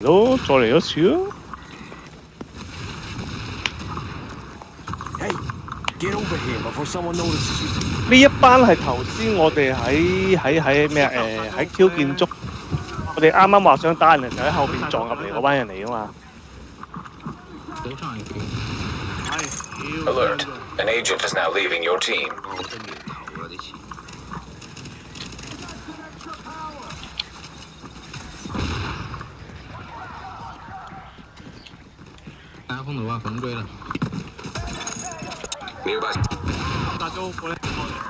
咯，再嚟一次咯。呢一班係頭先我哋喺咩喺 Q 建築，我哋啱啱話想打人嘅時候喺後邊撞入嚟嗰班人嚟噶嘛。Alert! An agent is now leaving your team. 打風爐啊，粉龜啦！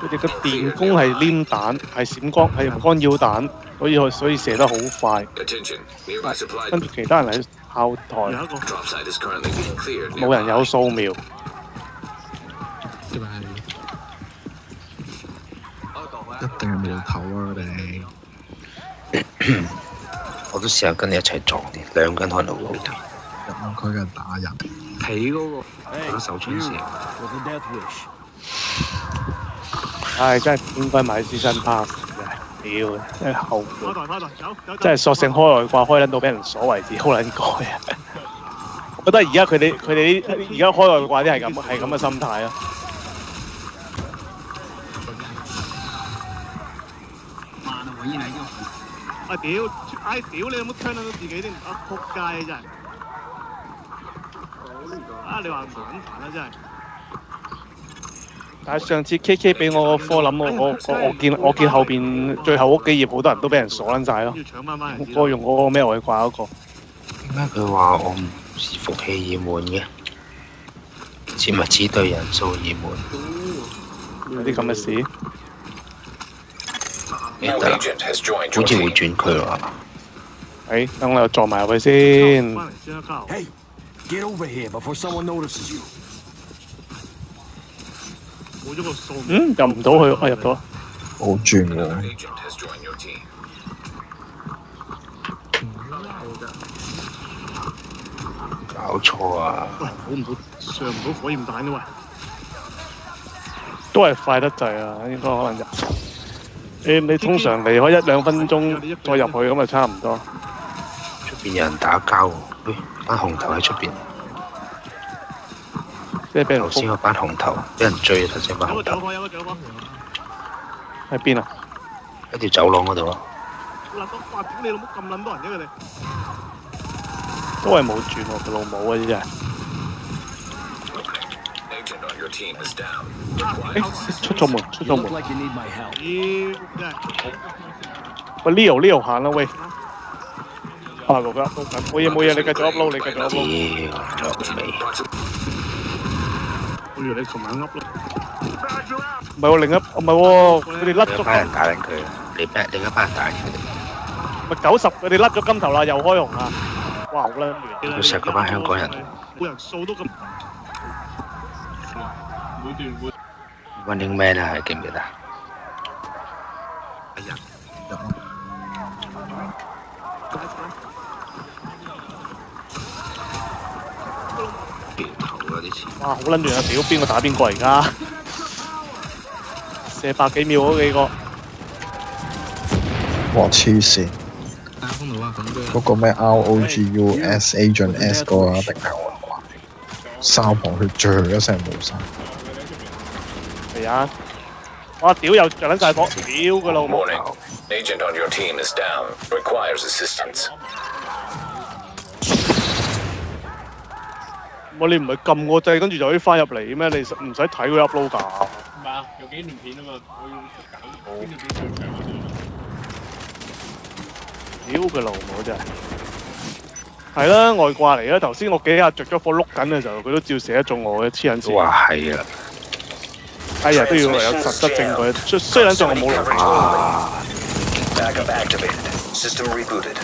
佢哋嘅電弓係黏彈，係閃光，係干擾彈，所以射得好快。跟住其他人喺後台，冇人有掃描。一定係無頭啊！佢哋我都試下跟你一齊撞啲，兩個人可能會好啲。入佢嘅打人，皮嗰個手槍射。唉，真係應該買支新 pass 嘅，屌，真係後悔，真係索性開外掛開撚到俾人鎖為止，好撚改啊！我覺得而家佢哋而家開外掛啲係咁嘅心態咯。啊屌！唉屌你有冇槍到自己先？啊仆街真係！啊你話唔煩啦真係！但係上次 KK 俾我個科諗，我見後邊最後嗰幾頁好多人都俾人鎖撚晒咯。我用嗰個咩外掛嗰個。點解佢話我唔是服氣已滿嘅？似物資對人數已滿。有啲咁嘅事。得啦，好似會轉區啦。等我又撞埋入去先。Get over here before someone notices you. 冇咗個數。入唔到去，我入到。好轉喎！搞錯啊！喂，上唔到火焰彈嘅喂。都係快得滯啊！應該可能入。你通常離開1-2分鐘再入去咁就差唔多。出邊有人打交喎，喂，班紅頭喺出邊。即係俾人頭先嗰班紅頭俾人追，頭先班紅頭。喺邊啊？喺條走廊嗰度啊！嗱，哇！屌你老母咁撚多人嘅佢哋。都係冇轉喎，佢老母啊！真係。出咗門。咦！真係。喂 Leo 行啦喂。啊錄緊，冇嘢，你繼續 upload， 你繼續 upload。屌，落尾。我以為你琴晚 upload。唔係喎，唔係喎，佢哋甩咗。班人打緊佢，另一班人打緊佢哋。咪90，佢哋甩咗金頭啦，又開紅啦。哇，好撚亂。佢錫嗰班香港人。每人數都咁。Running Man 啊，記唔記得？掉頭啊啲錢！哇，好撚亂啊！屌，邊個打邊個而家？射百幾秒嗰幾個。哇！黐線！打風爐啊，粉龜啦！嗰個咩 ROGUS Agent S 嗰個一定係我話。三行血醉一聲冇晒。係啊！哇！屌又着撚晒火，屌個老母！ Agent on your team is down. Requires assistance. 你唔係撳個掣，跟住就可以翻入嚟咩？你唔使睇佢 upload 㗎。唔係啊，有幾段片啊嘛，我要搞邊段片上場啊！屌佢老母真係。係啦，外掛嚟啦！頭先我幾下着咗火碌緊嘅時候，佢都照射得中我嘅，黐撚線。哇係啊！哎呀，都要有實質證據。雖然上我冇錄。Backup activated. System rebooted.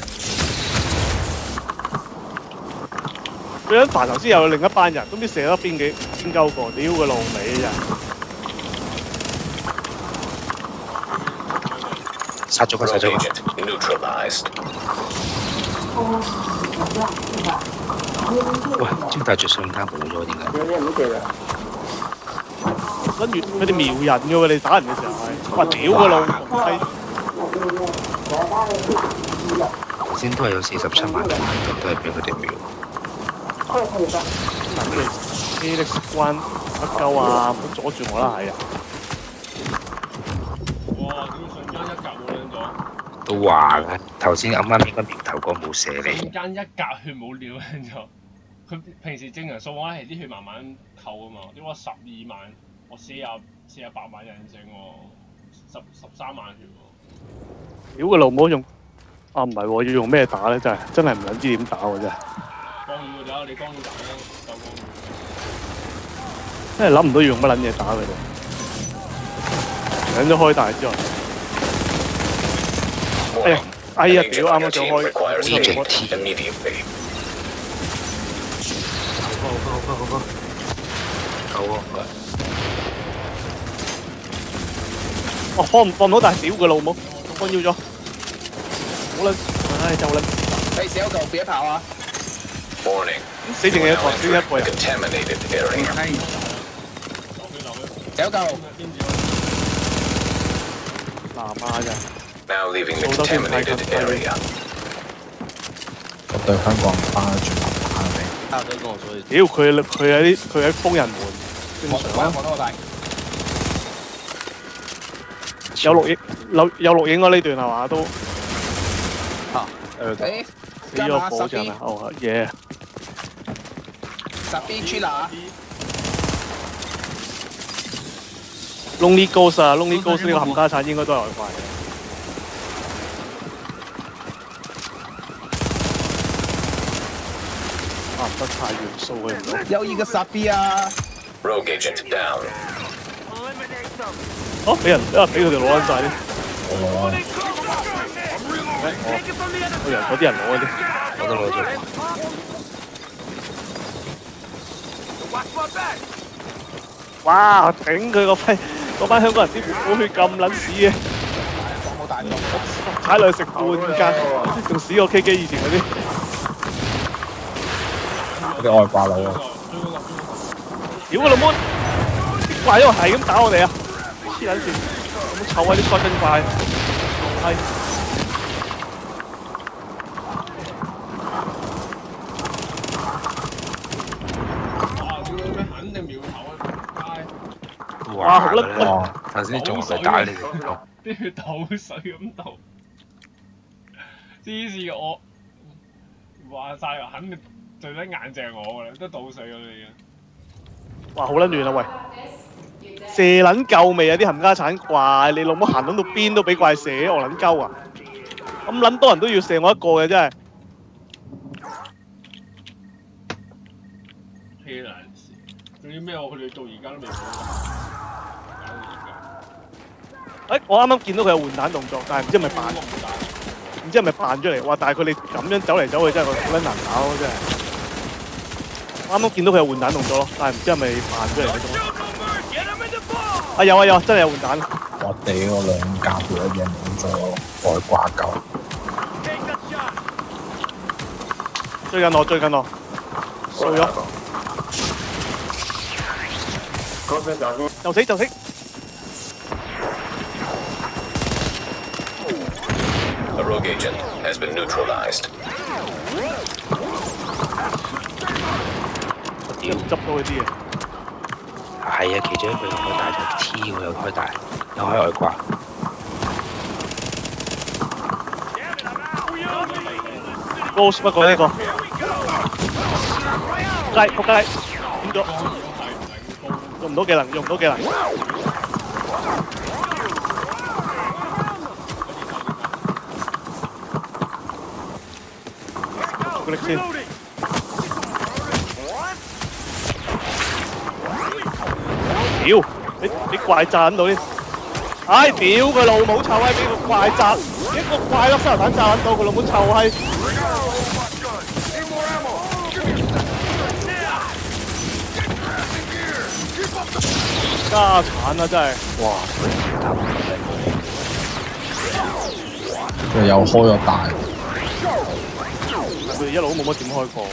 佢一煩頭先有另一班人，都唔知射得邊鳩個，屌佢老味真係。殺咗佢。 Agent neutralized. 喂，招大絕信卡冇咗點解？跟住佢哋瞄人嘅喎，你打人嘅時候係，哇屌個老母閪！頭先都係有47萬嘅行動，都係俾佢哋秒。嗱，佢哋 Felix 關乜鳩啊？唔好阻住我啦，係啊！哇！點瞬間一格冇兩咗？都話嘅，頭先啱啱應該苗頭哥冇射你。瞬間一格血冇料兩咗。佢平時正常數我係啲血慢慢扣啊嘛，點解12萬？我48萬人性喎，13萬血喎。屌個老母用啊！唔係喎，要用咩打咧？真係唔撚知點打喎真係。光耀就你光耀打啦，夠光耀。真係諗唔到要用乜撚嘢打佢哋。搶咗開大之後，哎呀屌！啱啱想開，夠喎，哦放唔到，但係屌個老母，干擾咗，好撚，唉就撚，喂，小狗別跑啊！ Warning. 死剩嘅頭先一個人， Contaminated area. 小狗，嗱媽啫， Now leaving the contaminated area. 我對香港人巴住打你。大哥跟我說，屌佢喺瘋人門，正常啊。我都大。有錄影啊呢段係嘛都。誒，死咗火啫係咪？哦耶！十 B 去哪 Lonely Ghost 啊，Lonely Ghost 呢個冚家產應該都係外掛嘅。啊唔得太元素佢唔到。有一個十 B 啊！ Rogue agent down. 哦，俾佢哋攞緊晒啲。我以為嗰啲人攞嘅啫。我都攞咗。哇！頂佢個肺！嗰班香港人啲補血咁撚屎嘅，冇大咗。踩落去食半間，仲屎過 K 機以前嗰啲。嗰啲外掛佬啊！屌個老母！啲怪因為係咁打我哋啊！黐撚線，咁臭啊啲乾冰怪，係。哇！好啦，頭先仲係打你哋，啲血倒水咁倒，黐線我話晒肯定最撚硬正我㗎啦，都倒水咗你嘅。哇！好撚亂啊喂！射撚夠未啊啲冚家產怪！你老母行到邊都俾怪射，我撚鳩啊！咁撚多人都要射我一個嘅真係。黐撚線，仲要咩？佢哋到而家都未補。我啱啱見到佢有換彈動作，但係唔知係咪扮，唔知係咪扮出嚟？哇！但係佢哋咁樣走嚟走去真係好撚難搞咯，真係。我啱啱見到佢有換彈動作咯，但係唔知係咪扮出嚟嗰種。啊有啊，真係有換彈。我屌兩格嘅嘢冇咗，外掛夠。追緊我，掃咗。就死。A rogue agent has been neutralized. 屌執到嗰啲嘢。係啊，其中一個又開大咗 T， 我又開大，又開外掛。Ghost 不過呢個，仆街，點咗？用唔到技能。朱古力先。屌！你怪炸撚到啲，唉！屌佢老母臭閪，俾個怪炸，一個怪粒手榴彈炸撚到佢老母臭閪。家產啊真係，哇！佢又開咗大。佢哋一路都冇乜點開過。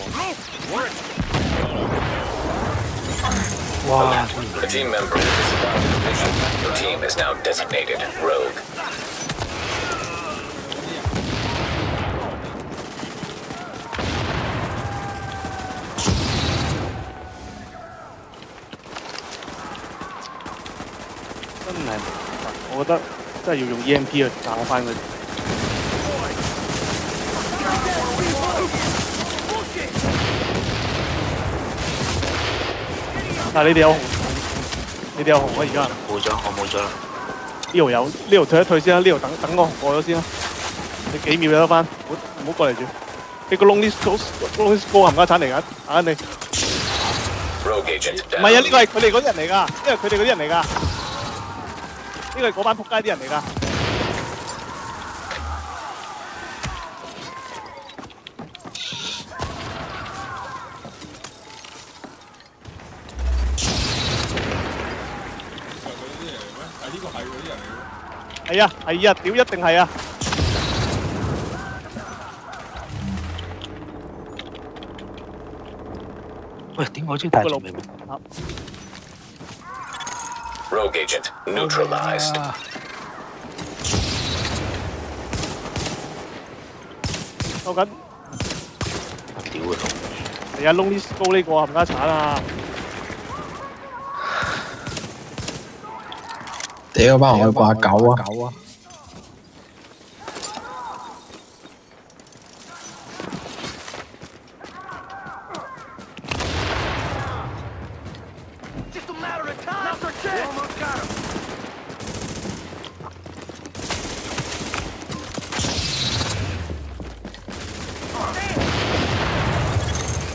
哇！ The team member is about to mission. Your team is now designated Rogue. 我覺得真係要用 EMP 去打翻佢。但係你哋有紅，你哋有紅啊！而家冇咗，我冇咗啦。呢度有，呢度退一退先啦，呢度等我紅過咗先啦。你幾秒就得翻，唔好過嚟住。你個 lonely go 冚家鏟嚟㗎，打緊你。 Rogue agent 唔係啊， down. 呢個係佢哋嗰啲人嚟㗎，呢個係佢哋嗰啲人嚟㗎，呢個係嗰班仆街啲人嚟㗎。係啊，係啊，屌一定係啊！喂，點解知大隻未？ Rogue agent neutralized. 收緊。屌佢！係啊，lonely go 呢個冚家鏟啊！屌班外掛狗啊！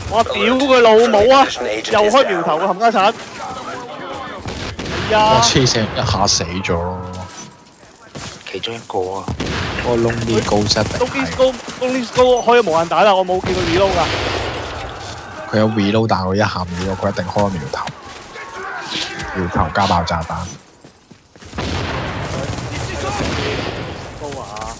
我屌佢老母啊！又開苗頭嘅冚家鏟。係啊！我黐線一下死咗咯！其中一個啊，個lonely go set 定係 lonely go 開咗無限彈啦，我冇見佢 reload 㗎。佢有 reload，但係佢一下 reload，佢一定開苗頭，苗頭加爆炸彈。高啊！